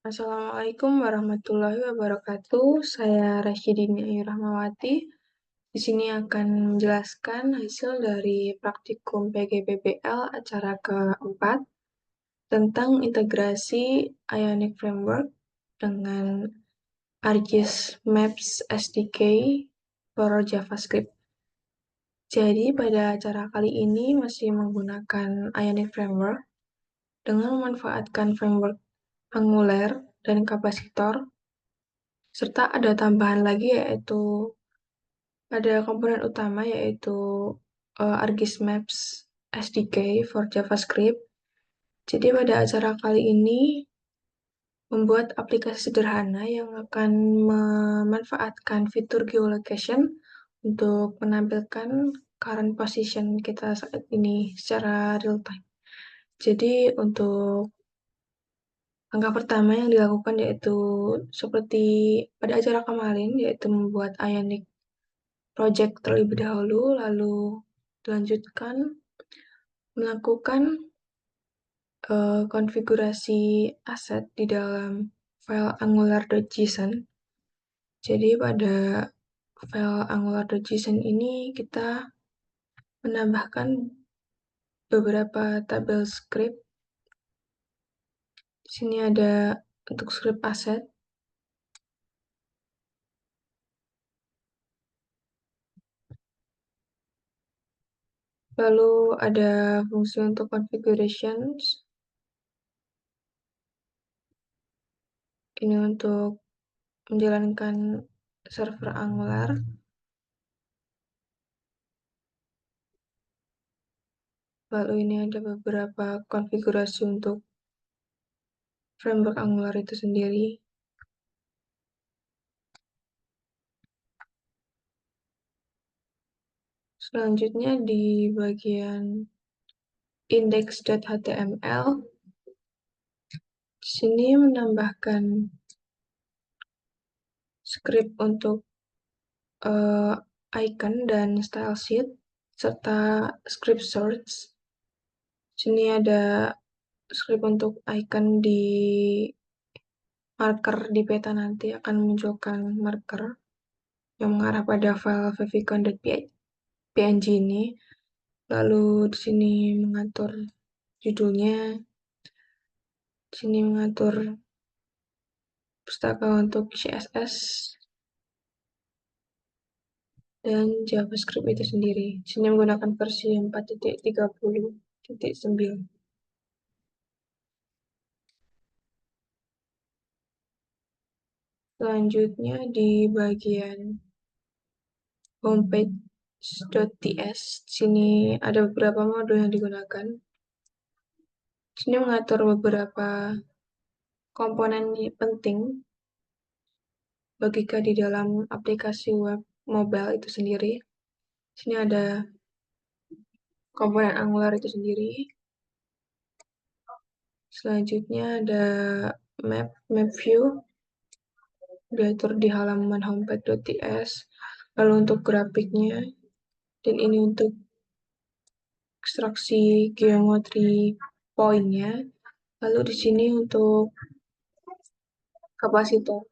Assalamualaikum warahmatullahi wabarakatuh. Saya Rasyidini Ayu Rahmawati. Di sini akan menjelaskan hasil dari praktikum PGBBL acara keempat tentang integrasi Ionic Framework dengan ArcGIS Maps SDK for JavaScript. Jadi pada acara kali ini masih menggunakan Ionic Framework dengan memanfaatkan framework Angular dan kapasitor, serta ada tambahan lagi yaitu ada komponen utama yaitu ArcGIS Maps SDK for JavaScript. Jadi pada acara kali ini membuat aplikasi sederhana yang akan memanfaatkan fitur geolocation untuk menampilkan current position kita saat ini secara real time. Jadi untuk langkah pertama yang dilakukan yaitu seperti pada acara kemarin, yaitu membuat Ionic project terlebih dahulu, lalu dilanjutkan melakukan konfigurasi aset di dalam file angular.json. Jadi pada file angular.json ini kita menambahkan beberapa tabel script. Di sini ada untuk script aset. Lalu ada fungsi untuk configurations. Ini untuk menjalankan server Angular. Lalu ini ada beberapa konfigurasi untuk framework Angular itu sendiri. Selanjutnya di bagian index.html, di sini menambahkan script untuk icon dan style sheet serta script search. Sini ada script untuk icon di marker di peta nanti akan memunculkan marker yang mengarah pada file favicon.png ini. Lalu di sini mengatur judulnya, di sini mengatur pustaka untuk CSS dan JavaScript itu sendiri. Di sini menggunakan versi 4.30.9. Selanjutnya di bagian homepage.ts, sini ada beberapa mode yang digunakan. Sini mengatur beberapa komponen penting bagi di dalam aplikasi web mobile itu sendiri. Sini ada komponen Angular itu sendiri. Selanjutnya ada map view, diatur di halaman homepage.ts. Lalu untuk grafiknya, dan ini untuk ekstraksi geometri poinnya. Lalu di sini untuk kapasitor.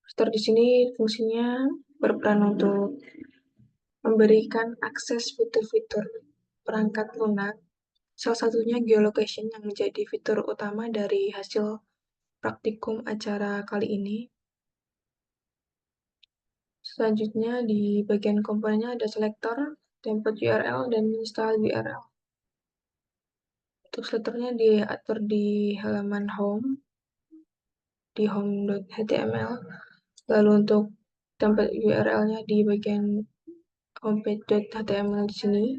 Kapasitor di sini fungsinya berperan untuk memberikan akses fitur-fitur perangkat lunak. Salah satunya geolocation yang menjadi fitur utama dari hasil praktikum acara kali ini. Selanjutnya di bagian komponennya ada selector, template URL, dan install URL. Untuk selectornya diatur di halaman home, di home.html. Lalu untuk template URL-nya di bagian homepage.html di sini.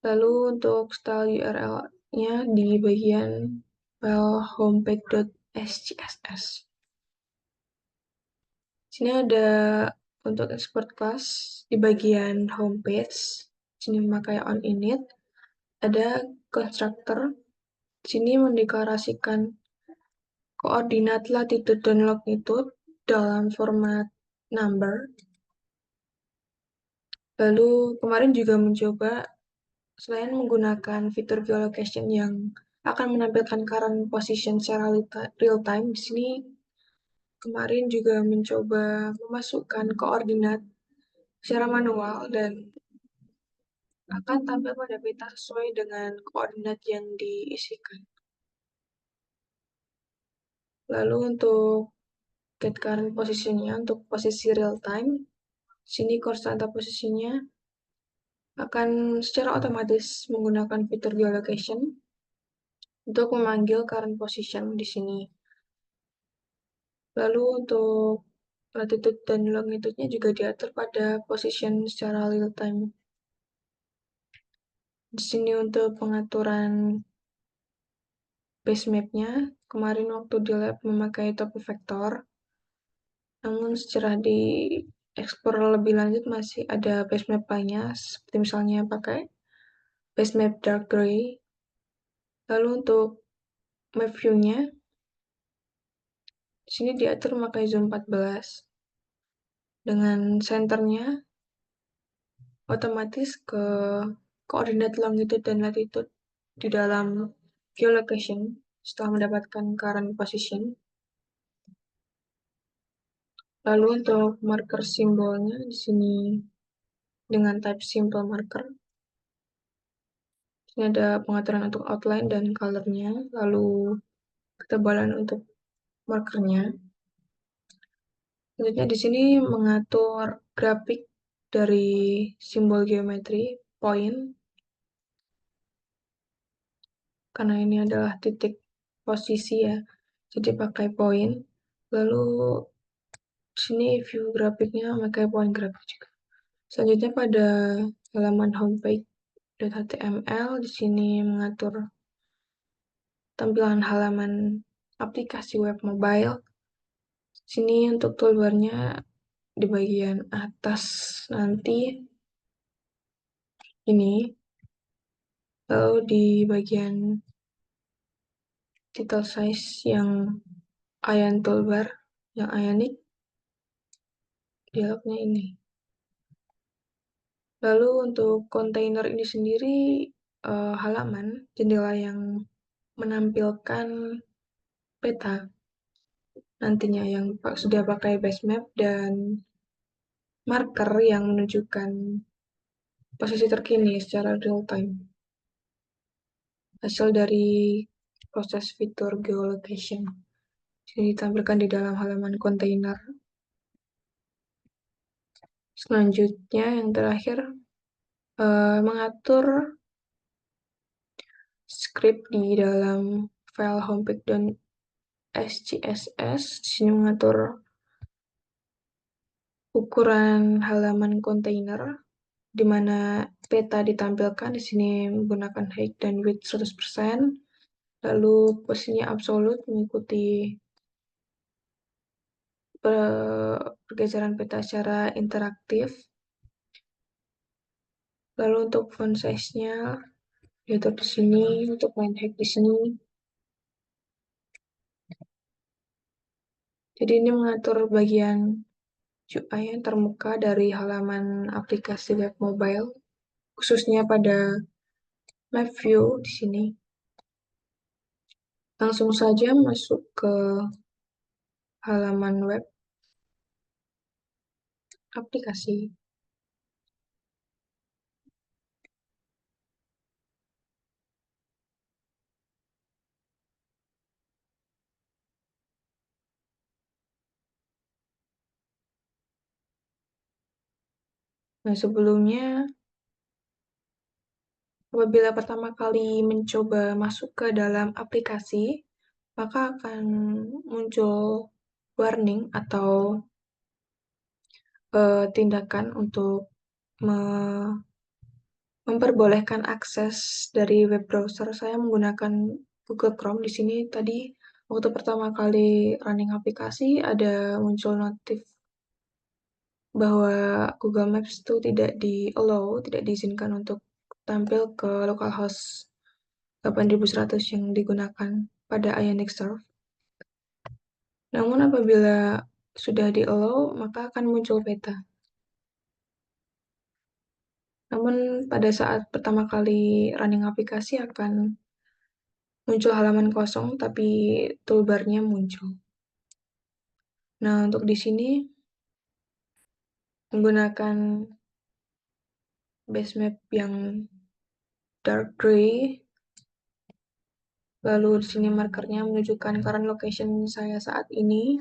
Lalu untuk style URL-nya di bagian file homepage.scss. Sini ada untuk export class di bagian homepage. Sini memakai onInit. Ada constructor. Sini mendeklarasikan koordinat latitude dan longitude dalam format number. Lalu kemarin juga mencoba selain menggunakan fitur geolocation yang akan menampilkan current position secara real time. Di sini kemarin juga mencoba memasukkan koordinat secara manual dan akan tampil pada peta sesuai dengan koordinat yang diisikan. Lalu untuk get current positionnya, untuk posisi real time, sini konstanta posisinya akan secara otomatis menggunakan fitur geolocation untuk memanggil current position di sini. Lalu untuk latitude dan longitude-nya juga diatur pada position secara real time. Di sini untuk pengaturan base map-nya, kemarin waktu di lab memakai topo vektor, namun secara di explore lebih lanjut masih ada base map lainnya, seperti misalnya pakai base map dark gray. Lalu untuk map view-nya, di sini diatur memakai zoom 14 dengan senternya otomatis ke koordinat longitude dan latitude di dalam geolocation setelah mendapatkan current position. Lalu untuk marker simbolnya di sini dengan type simple marker. Ini ada pengaturan untuk outline dan colornya, lalu ketebalan untuk markernya. Selanjutnya di sini mengatur grafik dari simbol geometri point, karena ini adalah titik posisi ya, jadi pakai point. Lalu di sini view grafiknya pakai point grafik juga. Selanjutnya pada halaman homepage.html di sini mengatur tampilan halaman aplikasi web mobile. Sini untuk toolbarnya di bagian atas nanti ini, lalu di bagian title size yang ion toolbar, yang ionic, dialognya ini. Lalu untuk kontainer ini sendiri halaman jendela yang menampilkan peta nantinya yang sudah pakai base map dan marker yang menunjukkan posisi terkini secara real time. Hasil dari proses fitur geolocation. Ini ditampilkan di dalam halaman kontainer. Selanjutnya yang terakhir mengatur script di dalam file homepage.sgss. Di sini mengatur ukuran halaman kontainer di mana peta ditampilkan. Di sini menggunakan height dan width 100%. Lalu posisinya absolut mengikuti pergeseran peta secara interaktif. Lalu untuk font size-nya diatur di sini, untuk line height di sini. Jadi ini mengatur bagian UI yang termuka dari halaman aplikasi web mobile, khususnya pada map view di sini. Langsung saja masuk ke halaman web aplikasi. Nah, sebelumnya apabila pertama kali mencoba masuk ke dalam aplikasi, maka akan muncul warning atau tindakan untuk memperbolehkan akses dari web browser. Saya menggunakan Google Chrome. Di sini tadi waktu pertama kali running aplikasi ada muncul notif bahwa Google Maps itu tidak tidak diizinkan untuk tampil ke localhost 8100 yang digunakan pada Ionic Surf. Namun apabila sudah maka akan muncul peta. Namun pada saat pertama kali running aplikasi akan muncul halaman kosong tapi toolbar-nya muncul. Nah, untuk di sini menggunakan base map yang dark gray, lalu di sini markernya menunjukkan current location saya saat ini.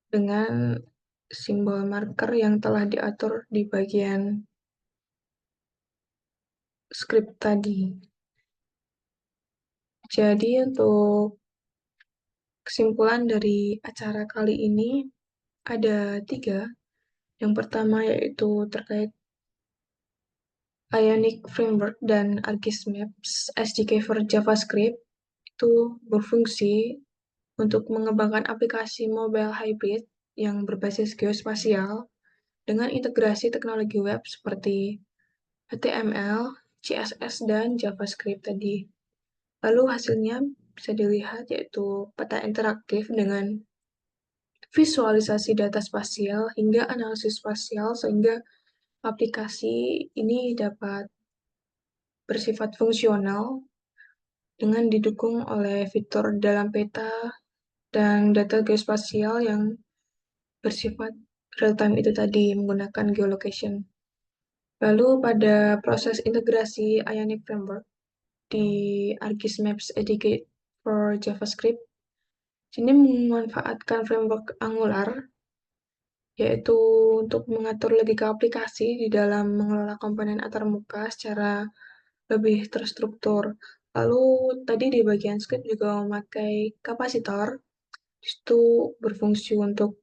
Dengan simbol marker yang telah diatur di bagian script tadi. Jadi untuk kesimpulan dari acara kali ini ada 3. Yang pertama yaitu terkait Ionic Framework dan ArcGIS Maps SDK for JavaScript itu berfungsi untuk mengembangkan aplikasi mobile hybrid yang berbasis geospasial dengan integrasi teknologi web seperti HTML, CSS, dan JavaScript tadi. Lalu hasilnya bisa dilihat yaitu peta interaktif dengan visualisasi data spasial hingga analisis spasial sehingga aplikasi ini dapat bersifat fungsional dengan didukung oleh fitur dalam peta dan data geospasial yang bersifat real-time itu tadi menggunakan geolocation. Lalu pada proses integrasi Ionic Framework di ArcGIS Maps SDK for JavaScript, sini memanfaatkan framework Angular yaitu untuk mengatur logika aplikasi di dalam mengelola komponen antarmuka secara lebih terstruktur. Lalu tadi di bagian script juga memakai kapasitor, itu berfungsi untuk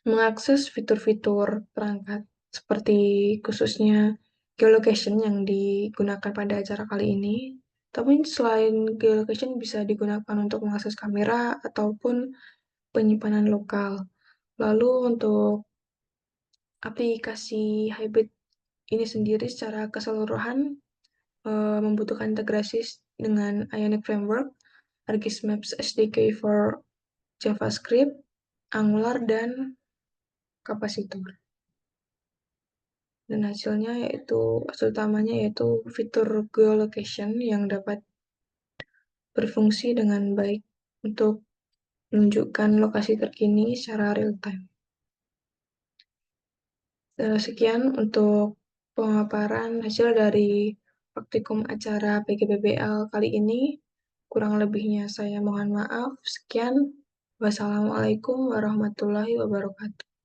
mengakses fitur-fitur perangkat seperti khususnya geolocation yang digunakan pada acara kali ini. Tapi selain geolocation bisa digunakan untuk mengakses kamera ataupun penyimpanan lokal. Lalu untuk aplikasi hybrid ini sendiri secara keseluruhan membutuhkan integrasi dengan Ionic Framework, ArcGIS Maps SDK for JavaScript, Angular, dan kapasitor. Dan hasil utamanya yaitu fitur geolocation yang dapat berfungsi dengan baik untuk menunjukkan lokasi terkini secara real time. Sekian untuk pemaparan hasil dari praktikum acara PGBBL kali ini. Kurang lebihnya saya mohon maaf. Sekian. Wassalamualaikum warahmatullahi wabarakatuh.